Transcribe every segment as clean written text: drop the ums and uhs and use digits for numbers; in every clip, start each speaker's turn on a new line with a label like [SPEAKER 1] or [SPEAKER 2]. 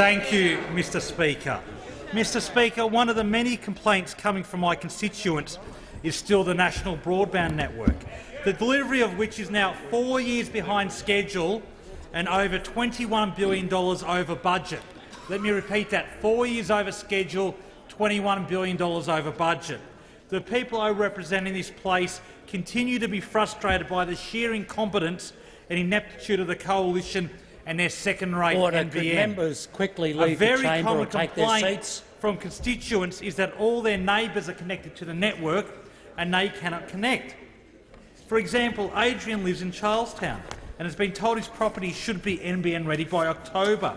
[SPEAKER 1] Thank you, Mr Speaker. Mr Speaker, one of the many complaints coming from my constituents is still the National Broadband Network, the delivery of which is now 4 years behind schedule and over $21 billion over budget. Let me repeat that, 4 years over schedule, $21 billion over budget. The people I represent in this place continue to be frustrated by the sheer incompetence and ineptitude of the coalition and their second-rate NBN.
[SPEAKER 2] Could members quickly leave the chamber or take their seats?
[SPEAKER 1] From constituents is that all their neighbours are connected to the network and they cannot connect. For example, Adrian lives in Charlestown and has been told his property should be NBN ready by October.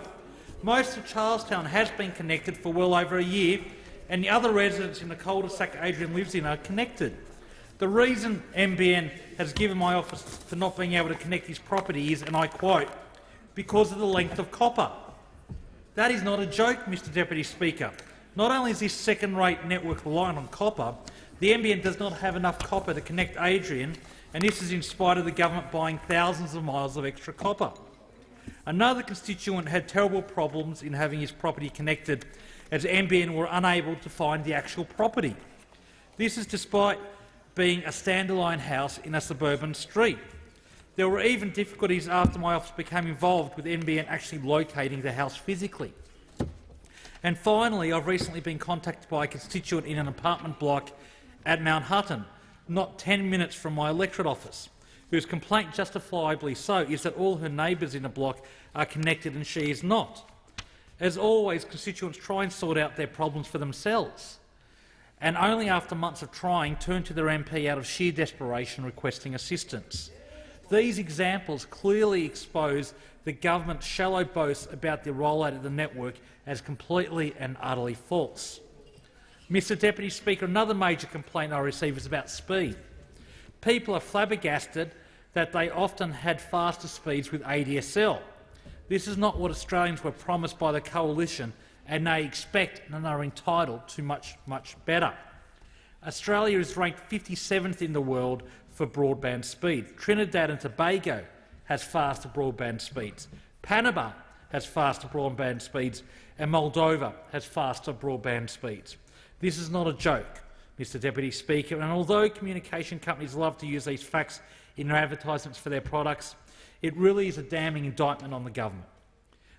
[SPEAKER 1] Most of Charlestown has been connected for well over a year, and the other residents in the cul-de-sac Adrian lives in are connected. The reason NBN has given my office for not being able to connect his property is, and I quote, because of the length of copper. That is not a joke, Mr Deputy Speaker. Not only is this second-rate network reliant on copper, the NBN does not have enough copper to connect Adrian, and this is in spite of the government buying thousands of miles of extra copper. Another constituent had terrible problems in having his property connected, as NBN were unable to find the actual property. This is despite being a standalone house in a suburban street. There were even difficulties after my office became involved with NBN actually locating the house physically. And finally, I've recently been contacted by a constituent in an apartment block at Mount Hutton, not 10 minutes from my electorate office, whose complaint, justifiably so, is that all her neighbours in the block are connected and she is not. As always, constituents try and sort out their problems for themselves, and only after months of trying turn to their MP out of sheer desperation requesting assistance. These examples clearly expose the government's shallow boasts about the rollout of the network as completely and utterly false. Mr Deputy Speaker, another major complaint I receive is about speed. People are flabbergasted that they often had faster speeds with ADSL. This is not what Australians were promised by the coalition, and they expect and are entitled to much, much better. Australia is ranked 57th in the world for broadband speed. Trinidad and Tobago has faster broadband speeds. Panama has faster broadband speeds, and Moldova has faster broadband speeds. This is not a joke, Mr Deputy Speaker, and although communication companies love to use these facts in their advertisements for their products, it really is a damning indictment on the government.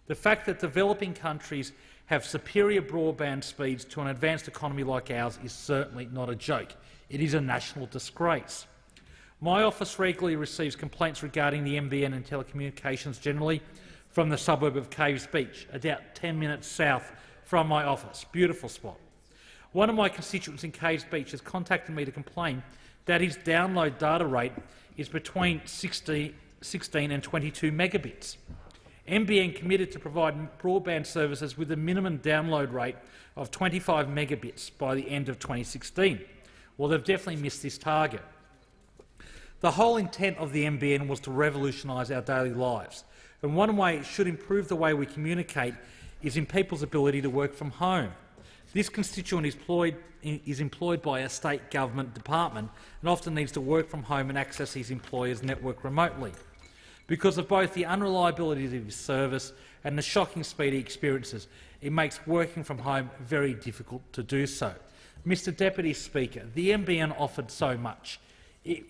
[SPEAKER 1] The fact that developing countries have superior broadband speeds to an advanced economy like ours is certainly not a joke. It is a national disgrace. My office regularly receives complaints regarding the NBN and telecommunications generally from the suburb of Caves Beach, about 10 minutes south from my office. Beautiful spot. One of my constituents in Caves Beach has contacted me to complain that his download data rate is between 16 and 22 megabits. NBN committed to provide broadband services with a minimum download rate of 25 megabits by the end of 2016. Well, they've definitely missed this target. The whole intent of the NBN was to revolutionise our daily lives, and one way it should improve the way we communicate is in people's ability to work from home. This constituent is employed by a state government department and often needs to work from home and access his employer's network remotely. Because of both the unreliability of his service and the shocking speed he experiences, it makes working from home very difficult to do so. Mr Deputy Speaker, the NBN offered so much. It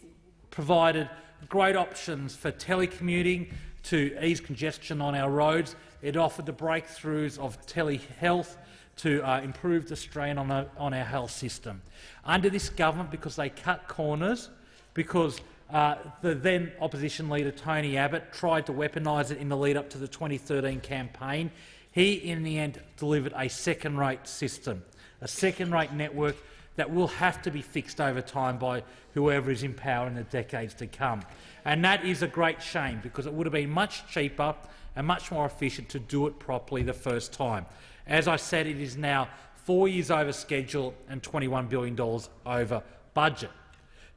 [SPEAKER 1] provided great options for telecommuting to ease congestion on our roads. It offered the breakthroughs of telehealth to improve the strain on our health system. Under this government, because they cut corners, because the then opposition leader Tony Abbott tried to weaponise it in the lead-up to the 2013 campaign, he in the end delivered a second-rate system, a second-rate network that will have to be fixed over time by whoever is in power in the decades to come. And that is a great shame, because it would have been much cheaper and much more efficient to do it properly the first time. As I said, it is now 4 years over schedule and $21 billion over budget.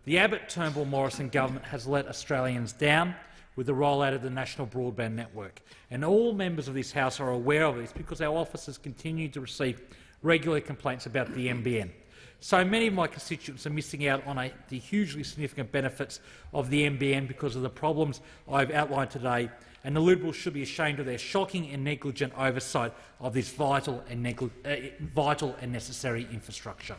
[SPEAKER 1] The Abbott-Turnbull-Morrison government has let Australians down with the rollout of the National Broadband Network, and all members of this House are aware of this because our offices continue to receive regular complaints about the NBN. So many of my constituents are missing out on the hugely significant benefits of the NBN because of the problems I've outlined today, and the Liberals should be ashamed of their shocking and negligent oversight of this vital and necessary infrastructure.